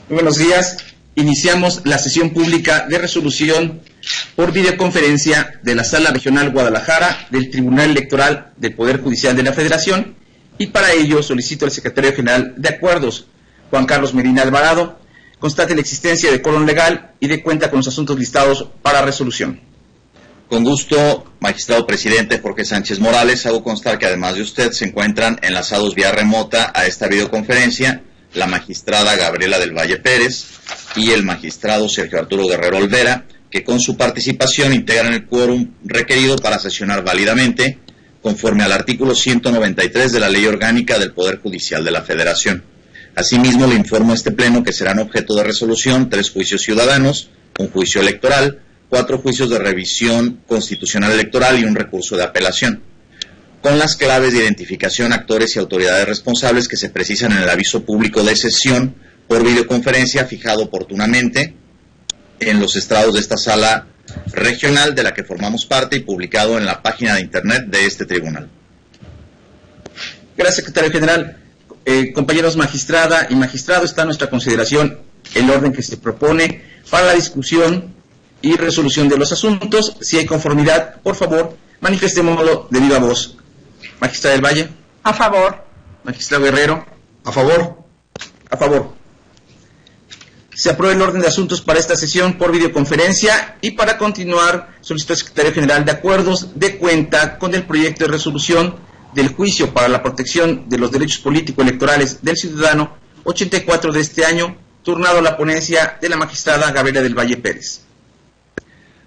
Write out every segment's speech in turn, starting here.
Muy buenos días. Iniciamos la sesión pública de resolución por videoconferencia de la Sala Regional Guadalajara del Tribunal Electoral del Poder Judicial de la Federación, y para ello solicito al Secretario General de Acuerdos, Juan Carlos Medina Alvarado, constate la existencia de quórum legal y dé cuenta con los asuntos listados para resolución. Con gusto, magistrado presidente Jorge Sánchez Morales, hago constar que además de usted se encuentran enlazados vía remota a esta videoconferencia la magistrada Gabriela del Valle Pérez y el magistrado Sergio Arturo Guerrero Olvera, que con su participación integran el quórum requerido para sesionar válidamente, conforme al artículo 193 de la Ley Orgánica del Poder Judicial de la Federación. Asimismo, le informo a este pleno que serán objeto de resolución 3 juicios ciudadanos, un juicio electoral, 4 juicios de revisión constitucional electoral y un recurso de apelación, con las claves de identificación, actores y autoridades responsables que se precisan en el aviso público de sesión por videoconferencia fijado oportunamente en los estrados de esta sala regional de la que formamos parte y publicado en la página de internet de este tribunal. Gracias, secretario general. Compañeros magistrada y magistrado, está a nuestra consideración el orden que se propone para la discusión y resolución de los asuntos. Si hay conformidad, por favor, manifestémoslo de viva voz. Magistrada del Valle. A favor. Magistrado Guerrero. A favor. A favor. Se aprueba el orden de asuntos para esta sesión por videoconferencia, y para continuar solicito al secretario general de Acuerdos dé cuenta con el proyecto de resolución del juicio para la protección de los derechos político-electorales del ciudadano 84 de este año, turnado a la ponencia de la magistrada Gabriela del Valle Pérez.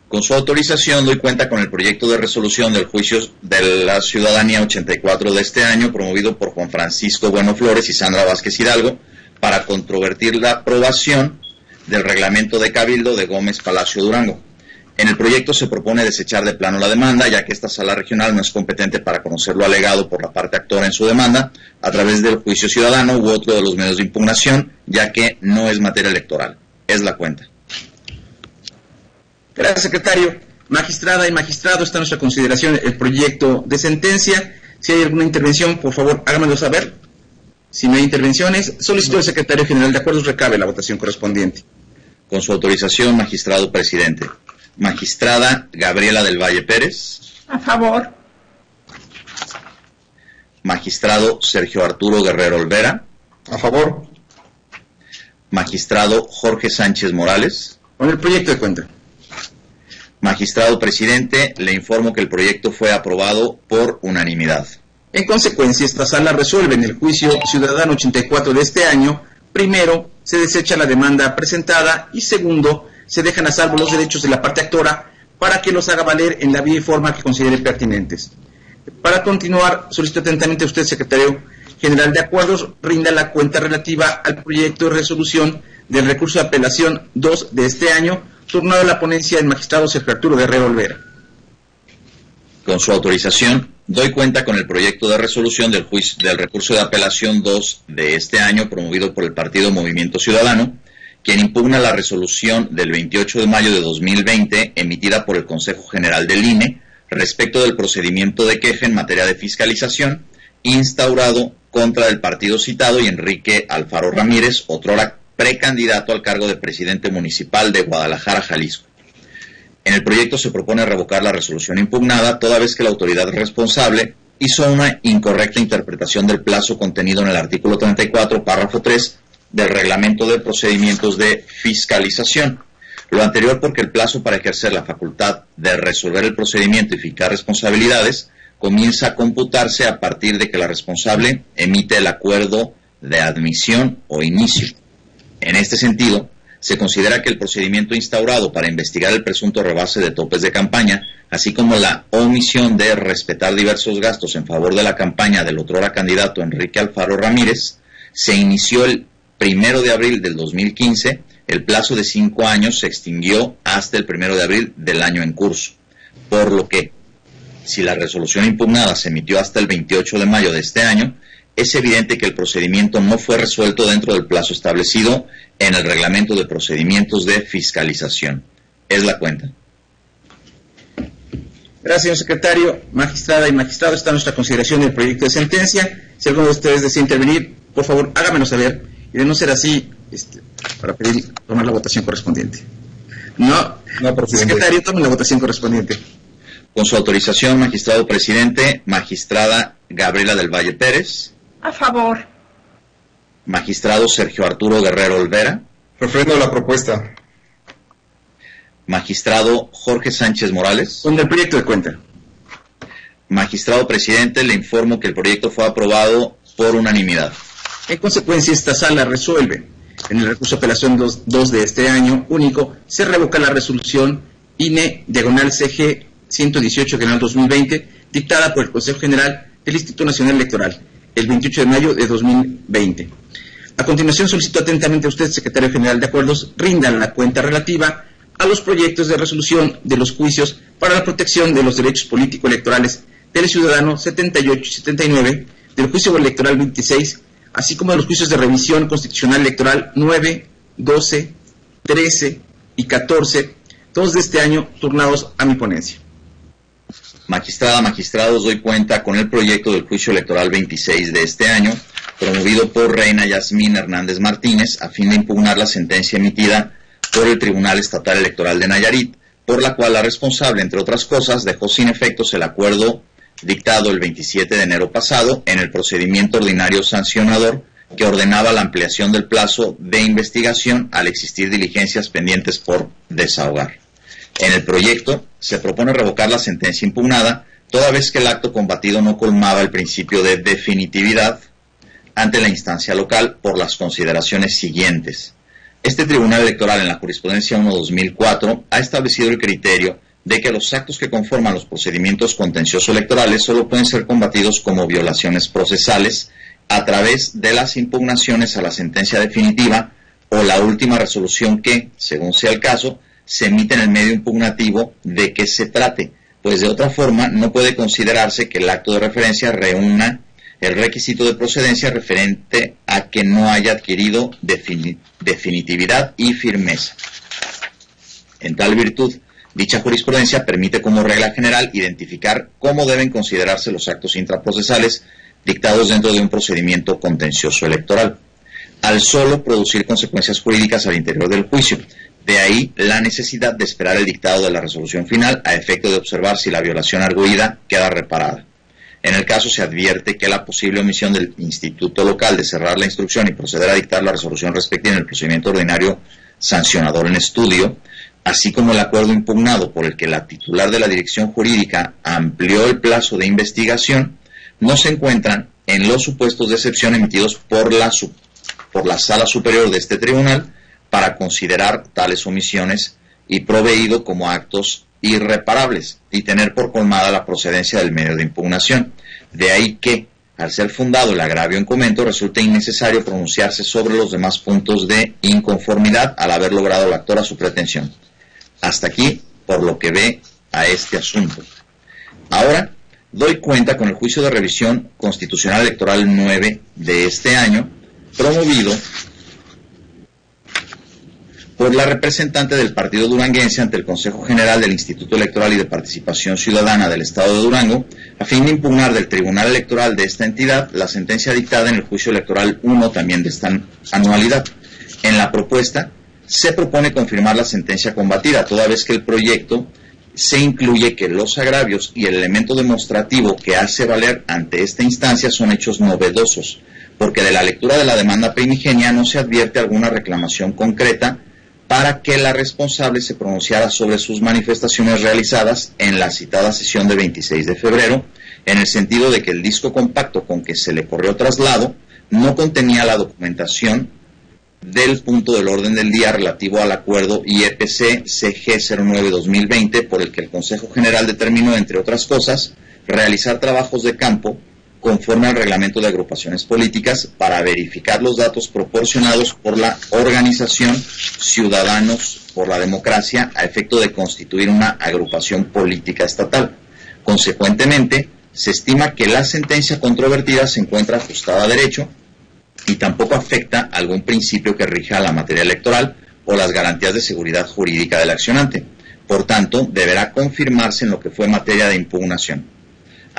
Con su autorización doy cuenta con el proyecto de resolución del juicio de la ciudadanía 84 de este año, promovido por Juan Francisco Bueno Flores y Sandra Vázquez Hidalgo, para controvertir la aprobación del reglamento de Cabildo de Gómez Palacio Durango. En el proyecto se propone desechar de plano la demanda, ya que esta sala regional no es competente para conocer lo alegado por la parte actora en su demanda a través del juicio ciudadano u otro de los medios de impugnación, ya que no es materia electoral. Es la cuenta. Gracias, secretario. Magistrada y magistrado, está a nuestra consideración el proyecto de sentencia. Si hay alguna intervención, por favor, háganmelo saber. Si no hay intervenciones, solicito al secretario general de Acuerdos recabe la votación correspondiente. Con su autorización, magistrado presidente. Magistrada Gabriela del Valle Pérez. A favor. Magistrado Sergio Arturo Guerrero Olvera. A favor. Magistrado Jorge Sánchez Morales. Con el proyecto de cuenta. Magistrado presidente, le informo que el proyecto fue aprobado por unanimidad. En consecuencia, esta sala resuelve en el juicio ciudadano 84 de este año: primero, se desecha la demanda presentada, y segundo, se dejan a salvo los derechos de la parte actora para que los haga valer en la vía y forma que considere pertinentes. Para continuar, solicito atentamente a usted, secretario general de Acuerdos, rinda la cuenta relativa al proyecto de resolución del recurso de apelación 2 de este año, turnado a la ponencia del magistrado Sergio Arturo Guerrero Olvera. Con su autorización, doy cuenta con el proyecto de resolución del recurso de apelación 2 de este año, promovido por el partido Movimiento Ciudadano, quien impugna la resolución del 28 de mayo de 2020, emitida por el Consejo General del INE, respecto del procedimiento de queja en materia de fiscalización, instaurado contra el partido citado y Enrique Alfaro Ramírez, otrora precandidato al cargo de presidente municipal de Guadalajara, Jalisco. En el proyecto se propone revocar la resolución impugnada, toda vez que la autoridad responsable hizo una incorrecta interpretación del plazo contenido en el artículo 34, párrafo 3, del Reglamento de Procedimientos de Fiscalización. Lo anterior porque el plazo para ejercer la facultad de resolver el procedimiento y fijar responsabilidades comienza a computarse a partir de que la responsable emite el acuerdo de admisión o inicio. En este sentido, se considera que el procedimiento instaurado para investigar el presunto rebase de topes de campaña, así como la omisión de respetar diversos gastos en favor de la campaña del otrora candidato Enrique Alfaro Ramírez, se inició el 1 de abril del 2015, el plazo de 5 años se extinguió hasta el 1 de abril del año en curso, por lo que, si la resolución impugnada se emitió hasta el 28 de mayo de este año, es evidente que el procedimiento no fue resuelto dentro del plazo establecido en el Reglamento de Procedimientos de Fiscalización. Es la cuenta. Gracias, señor secretario. Magistrada y magistrado, está a nuestra consideración el proyecto de sentencia. Si alguno de ustedes desea intervenir, por favor, hágamelo saber. Y de no ser así, para pedir tomar la votación correspondiente. No, presidente. Secretario, tome la votación correspondiente. Con su autorización, magistrado presidente, magistrada Gabriela del Valle Pérez. A favor. Magistrado Sergio Arturo Guerrero Olvera. Refrendo la propuesta. Magistrado Jorge Sánchez Morales. Con el proyecto de cuenta. Magistrado presidente, le informo que el proyecto fue aprobado por unanimidad. En consecuencia, esta sala resuelve. En el recurso de apelación 2 de este año único, se revoca la resolución INE/CG 118/2020, dictada por el Consejo General del Instituto Nacional Electoral, el 28 de mayo de 2020. A continuación, solicito atentamente a usted, Secretario General de Acuerdos, rinda la cuenta relativa a los proyectos de resolución de los juicios para la protección de los derechos político-electorales del ciudadano 78 y 79, del juicio electoral 26, así como de los juicios de revisión constitucional electoral 9, 12, 13 y 14, todos de este año turnados a mi ponencia. Magistrada, magistrados, doy cuenta con el proyecto del juicio electoral 26 de este año, promovido por Reina Yasmín Hernández Martínez, a fin de impugnar la sentencia emitida por el Tribunal Estatal Electoral de Nayarit, por la cual la responsable, entre otras cosas, dejó sin efectos el acuerdo dictado el 27 de enero pasado en el procedimiento ordinario sancionador que ordenaba la ampliación del plazo de investigación al existir diligencias pendientes por desahogar. En el proyecto se propone revocar la sentencia impugnada, toda vez que el acto combatido no colmaba el principio de definitividad ante la instancia local por las consideraciones siguientes. Este Tribunal Electoral, en la Jurisprudencia 1/2004, ha establecido el criterio de que los actos que conforman los procedimientos contencioso electorales solo pueden ser combatidos como violaciones procesales a través de las impugnaciones a la sentencia definitiva o la última resolución que, según sea el caso, se emite en el medio impugnativo de que se trate, pues de otra forma no puede considerarse que el acto de referencia reúna el requisito de procedencia referente a que no haya adquirido definitividad y firmeza. En tal virtud, dicha jurisprudencia permite como regla general identificar cómo deben considerarse los actos intraprocesales dictados dentro de un procedimiento contencioso electoral, al solo producir consecuencias jurídicas al interior del juicio. De ahí la necesidad de esperar el dictado de la resolución final a efecto de observar si la violación arguida queda reparada. En el caso se advierte que la posible omisión del instituto local de cerrar la instrucción y proceder a dictar la resolución respectiva en el procedimiento ordinario sancionador en estudio, así como el acuerdo impugnado por el que la titular de la dirección jurídica amplió el plazo de investigación, no se encuentran en los supuestos de excepción emitidos por la Sala Superior de este tribunal para considerar tales omisiones y proveído como actos irreparables y tener por colmada la procedencia del medio de impugnación. De ahí que, al ser fundado el agravio en comento, resulta innecesario pronunciarse sobre los demás puntos de inconformidad al haber logrado la actora su pretensión. Hasta aquí, por lo que ve a este asunto. Ahora, doy cuenta con el juicio de revisión constitucional electoral 9 de este año, promovido por la representante del partido duranguense ante el Consejo General del Instituto Electoral y de Participación Ciudadana del Estado de Durango, a fin de impugnar del Tribunal Electoral de esta entidad la sentencia dictada en el juicio electoral 1 también de esta anualidad. En la propuesta se propone confirmar la sentencia combatida, toda vez que el proyecto se incluye que los agravios y el elemento demostrativo que hace valer ante esta instancia son hechos novedosos, porque de la lectura de la demanda primigenia no se advierte alguna reclamación concreta para que la responsable se pronunciara sobre sus manifestaciones realizadas en la citada sesión de 26 de febrero, en el sentido de que el disco compacto con que se le corrió traslado no contenía la documentación del punto del orden del día relativo al acuerdo IEPC-CG 09-2020, por el que el Consejo General determinó, entre otras cosas, realizar trabajos de campo conforme al reglamento de agrupaciones políticas para verificar los datos proporcionados por la organización Ciudadanos por la Democracia a efecto de constituir una agrupación política estatal. Consecuentemente, se estima que la sentencia controvertida se encuentra ajustada a derecho y tampoco afecta algún principio que rija la materia electoral o las garantías de seguridad jurídica del accionante. Por tanto, deberá confirmarse en lo que fue materia de impugnación.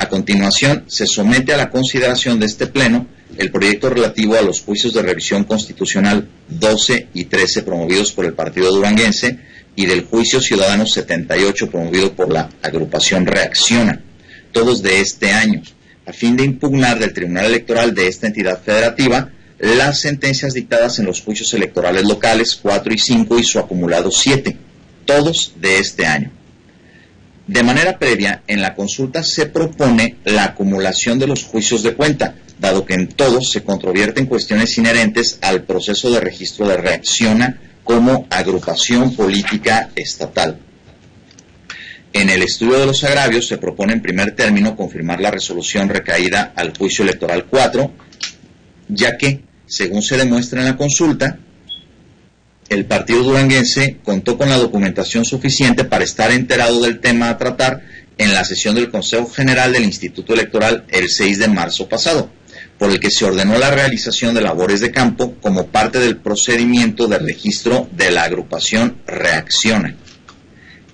A continuación, se somete a la consideración de este Pleno el proyecto relativo a los juicios de revisión constitucional 12 y 13 promovidos por el Partido Duranguense y del juicio ciudadano 78 promovido por la agrupación Reacciona, todos de este año, a fin de impugnar del Tribunal Electoral de esta entidad federativa las sentencias dictadas en los juicios electorales locales 4 y 5 y su acumulado 7, todos de este año. De manera previa, en la consulta se propone la acumulación de los juicios de cuenta, dado que en todos se controvierten cuestiones inherentes al proceso de registro de Reacciona como agrupación política estatal. En el estudio de los agravios se propone en primer término confirmar la resolución recaída al juicio electoral 4, ya que, según se demuestra en la consulta, el Partido Duranguense contó con la documentación suficiente para estar enterado del tema a tratar en la sesión del Consejo General del Instituto Electoral el 6 de marzo pasado, por el que se ordenó la realización de labores de campo como parte del procedimiento de registro de la agrupación Reacciona.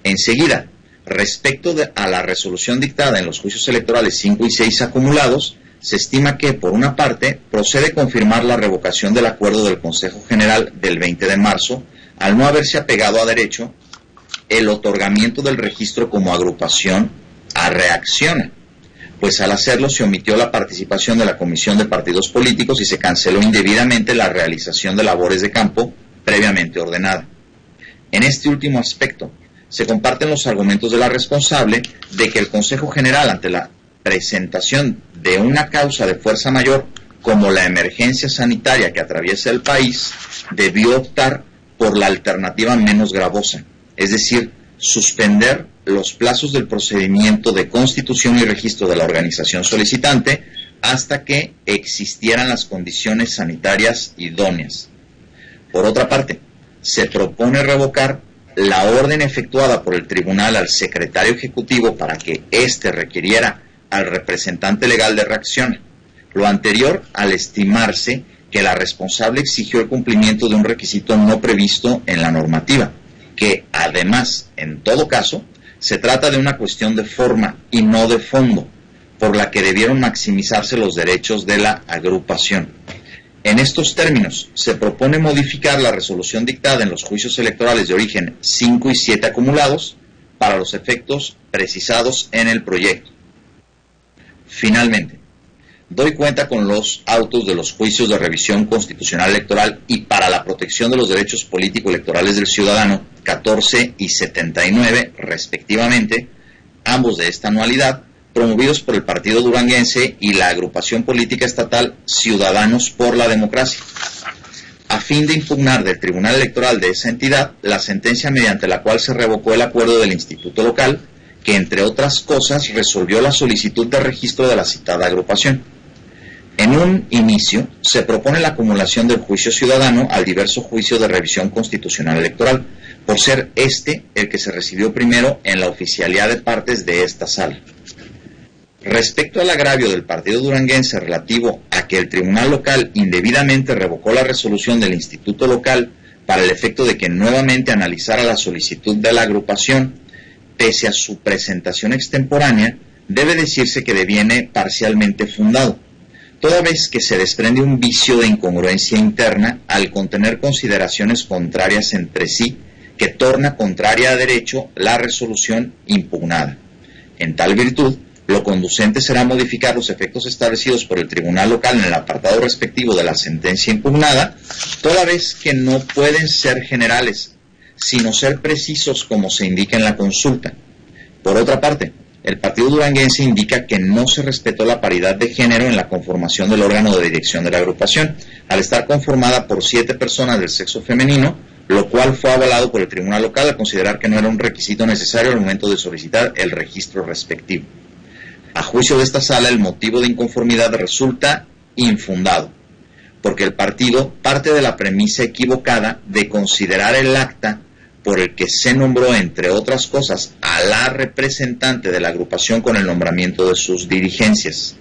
Enseguida, respecto a la resolución dictada en los juicios electorales 5 y 6 acumulados, se estima que, por una parte, procede confirmar la revocación del acuerdo del Consejo General del 20 de marzo, al no haberse apegado a derecho el otorgamiento del registro como agrupación a Reacciona, pues al hacerlo se omitió la participación de la Comisión de Partidos Políticos y se canceló indebidamente la realización de labores de campo previamente ordenada. En este último aspecto, se comparten los argumentos de la responsable de que el Consejo General, ante la presentación de una causa de fuerza mayor como la emergencia sanitaria que atraviesa el país, debió optar por la alternativa menos gravosa, es decir, suspender los plazos del procedimiento de constitución y registro de la organización solicitante hasta que existieran las condiciones sanitarias idóneas. Por otra parte, se propone revocar la orden efectuada por el tribunal al secretario ejecutivo para que éste requiriera al representante legal de Reacciona, lo anterior al estimarse que la responsable exigió el cumplimiento de un requisito no previsto en la normativa, que además, en todo caso, se trata de una cuestión de forma y no de fondo, por la que debieron maximizarse los derechos de la agrupación. En estos términos, se propone modificar la resolución dictada en los juicios electorales de origen 5 y 7 acumulados para los efectos precisados en el proyecto. Finalmente, doy cuenta con los autos de los juicios de revisión constitucional electoral y para la protección de los derechos político-electorales del ciudadano 14 y 79, respectivamente, ambos de esta anualidad, promovidos por el Partido Duranguense y la agrupación política estatal Ciudadanos por la Democracia, a fin de impugnar del Tribunal Electoral de esa entidad la sentencia mediante la cual se revocó el acuerdo del Instituto Local, que entre otras cosas resolvió la solicitud de registro de la citada agrupación. En un inicio, se propone la acumulación del juicio ciudadano al diverso juicio de revisión constitucional electoral, por ser este el que se recibió primero en la oficialidad de partes de esta sala. Respecto al agravio del Partido Duranguense relativo a que el Tribunal Local indebidamente revocó la resolución del Instituto Local para el efecto de que nuevamente analizara la solicitud de la agrupación, pese a su presentación extemporánea, debe decirse que deviene parcialmente fundado, toda vez que se desprende un vicio de incongruencia interna al contener consideraciones contrarias entre sí, que torna contraria a derecho la resolución impugnada. En tal virtud, lo conducente será modificar los efectos establecidos por el Tribunal Local en el apartado respectivo de la sentencia impugnada, toda vez que no pueden ser generales, sino ser precisos como se indica en la consulta. Por otra parte, el Partido Duranguense indica que no se respetó la paridad de género en la conformación del órgano de dirección de la agrupación, al estar conformada por 7 personas del sexo femenino, lo cual fue avalado por el Tribunal Local al considerar que no era un requisito necesario al momento de solicitar el registro respectivo. A juicio de esta sala, el motivo de inconformidad resulta infundado, porque el partido parte de la premisa equivocada de considerar el acta por el que se nombró, entre otras cosas, a la representante de la agrupación con el nombramiento de sus dirigencias.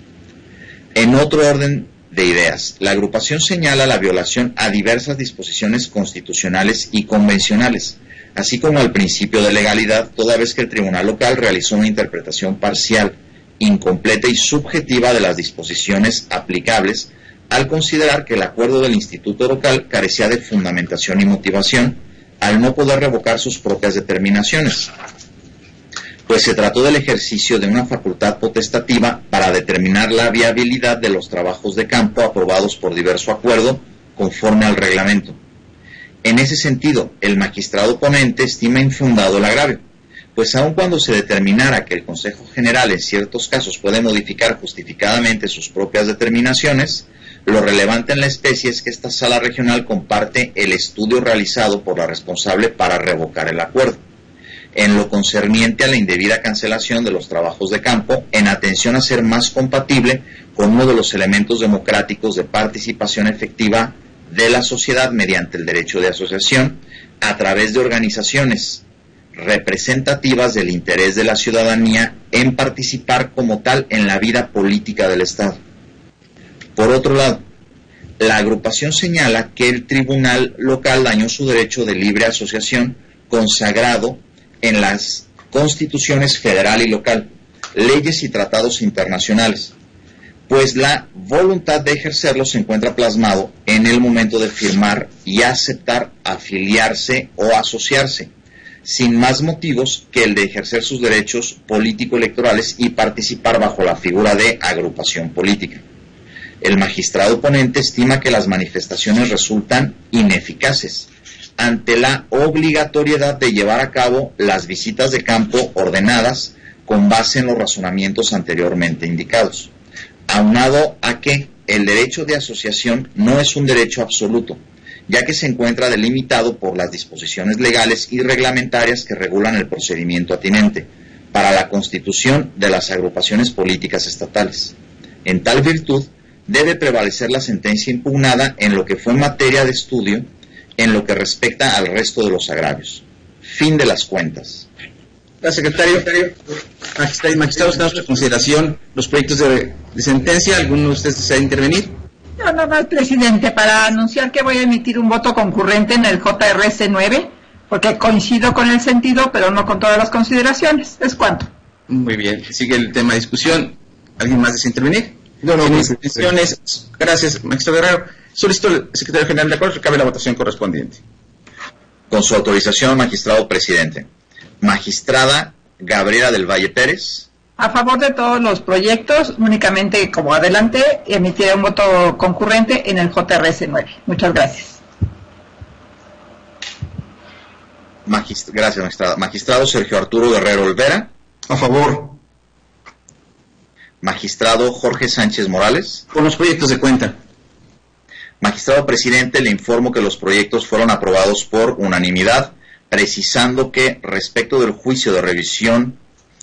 En otro orden de ideas, la agrupación señala la violación a diversas disposiciones constitucionales y convencionales, así como al principio de legalidad, toda vez que el Tribunal Local realizó una interpretación parcial incompleta y subjetiva de las disposiciones aplicables al considerar que el acuerdo del Instituto local carecía de fundamentación y motivación al no poder revocar sus propias determinaciones, pues se trató del ejercicio de una facultad potestativa para determinar la viabilidad de los trabajos de campo aprobados por diverso acuerdo conforme al reglamento. En ese sentido, el magistrado ponente estima infundado el agravio, pues aun cuando se determinara que el Consejo General en ciertos casos puede modificar justificadamente sus propias determinaciones, lo relevante en la especie es que esta sala regional comparte el estudio realizado por la responsable para revocar el acuerdo, en lo concerniente a la indebida cancelación de los trabajos de campo, en atención a ser más compatible con uno de los elementos democráticos de participación efectiva de la sociedad mediante el derecho de asociación a través de organizaciones representativas del interés de la ciudadanía en participar como tal en la vida política del Estado. Por otro lado, la agrupación señala que el tribunal local dañó su derecho de libre asociación consagrado en las constituciones federal y local, leyes y tratados internacionales, pues la voluntad de ejercerlo se encuentra plasmado en el momento de firmar y aceptar afiliarse o asociarse, sin más motivos que el de ejercer sus derechos político-electorales y participar bajo la figura de agrupación política. El magistrado ponente estima que las manifestaciones resultan ineficaces ante la obligatoriedad de llevar a cabo las visitas de campo ordenadas con base en los razonamientos anteriormente indicados, aunado a que el derecho de asociación no es un derecho absoluto, ya que se encuentra delimitado por las disposiciones legales y reglamentarias que regulan el procedimiento atinente para la constitución de las agrupaciones políticas estatales. En tal virtud, debe prevalecer la sentencia impugnada en lo que fue materia de estudio en lo que respecta al resto de los agravios. Fin de las cuentas. Gracias, secretario. Magistrados, tenemos en consideración los proyectos de sentencia. ¿Alguno de ustedes desea intervenir? No, nada más, presidente, para anunciar que voy a emitir un voto concurrente en el JRC 9, porque coincido con el sentido, pero no con todas las consideraciones. ¿Es cuánto? Muy bien. Sigue el tema de discusión. ¿Alguien más desea intervenir? No. Gracias, magistrado Guerrero. Solicito al secretario general de acuerdo que cabe la votación correspondiente. Con su autorización, magistrado presidente. Magistrada Gabriela del Valle Pérez. A favor de todos los proyectos, únicamente como adelanté, emitiré un voto concurrente en el JRS 9. Muchas gracias. Gracias, magistrada. Magistrado Sergio Arturo Guerrero Olvera. A favor. Magistrado Jorge Sánchez Morales. Con los proyectos de cuenta. Magistrado presidente, le informo que los proyectos fueron aprobados por unanimidad, precisando que respecto del juicio de revisión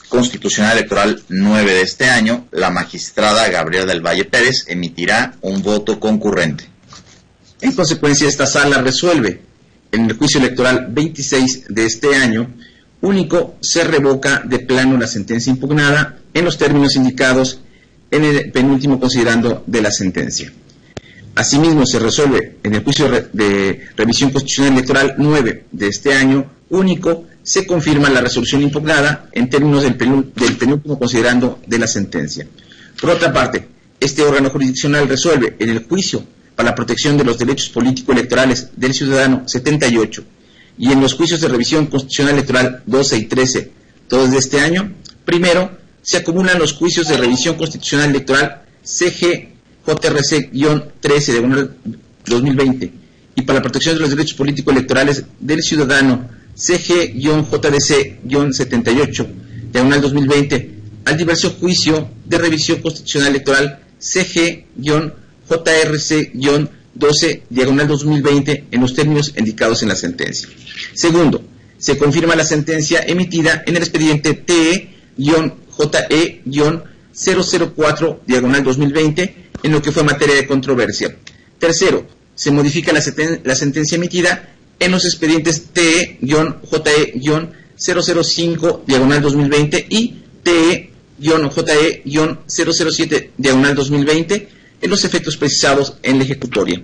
constitucional electoral 9 de este año, la magistrada Gabriela del Valle Pérez emitirá un voto concurrente. En consecuencia, esta sala resuelve en el juicio electoral 26 de este año, único, se revoca de plano la sentencia impugnada en los términos indicados en el penúltimo considerando de la sentencia. Asimismo, se resuelve en el juicio de revisión constitucional electoral 9 de este año, único, se confirma la resolución impugnada en términos del penúltimo considerando de la sentencia. Por otra parte, este órgano jurisdiccional resuelve en el juicio para la protección de los derechos político-electorales del ciudadano 78 y en los juicios de revisión constitucional electoral 12 y 13, todos de este año. Primero, se acumulan los juicios de revisión constitucional electoral CG-JRC-13 de 2020 y para la protección de los derechos político-electorales del ciudadano CG-JDC-78 diagonal 2020 al diverso juicio de revisión constitucional electoral CG-JRC-12 diagonal 2020 en los términos indicados en la sentencia. Segundo, se confirma la sentencia emitida en el expediente TE-JE-004 diagonal 2020 en lo que fue materia de controversia. Tercero, se modifica la sentencia emitida en los expedientes TE-JE-005 diagonal 2020 y TE-JE-007 diagonal 2020 en los efectos precisados en la ejecutoria.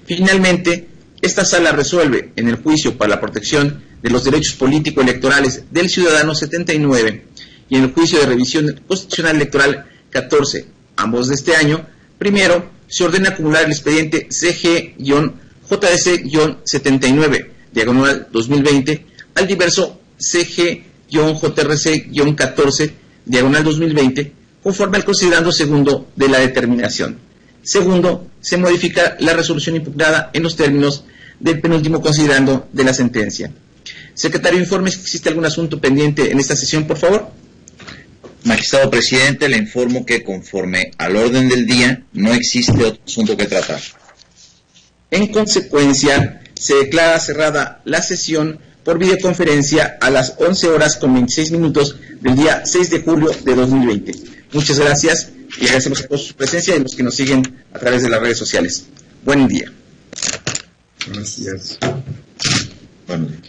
Finalmente, esta sala resuelve en el juicio para la protección de los derechos político-electorales del ciudadano 79 y en el juicio de revisión constitucional electoral 14, ambos de este año, primero, se ordena acumular el expediente CG-JDC-79, diagonal 2020, al diverso CG-JRC-14, diagonal 2020, conforme al considerando segundo de la determinación. Segundo, se modifica la resolución impugnada en los términos del penúltimo considerando de la sentencia. Secretario, informe si existe algún asunto pendiente en esta sesión, por favor. Magistrado presidente, le informo que conforme al orden del día no existe otro asunto que tratar. En consecuencia, se declara cerrada la sesión por videoconferencia a las 11:26 del día 6 de julio de 2020. Muchas gracias y agradecemos a todos su presencia y a los que nos siguen a través de las redes sociales. Buen día. Gracias. Buenos días.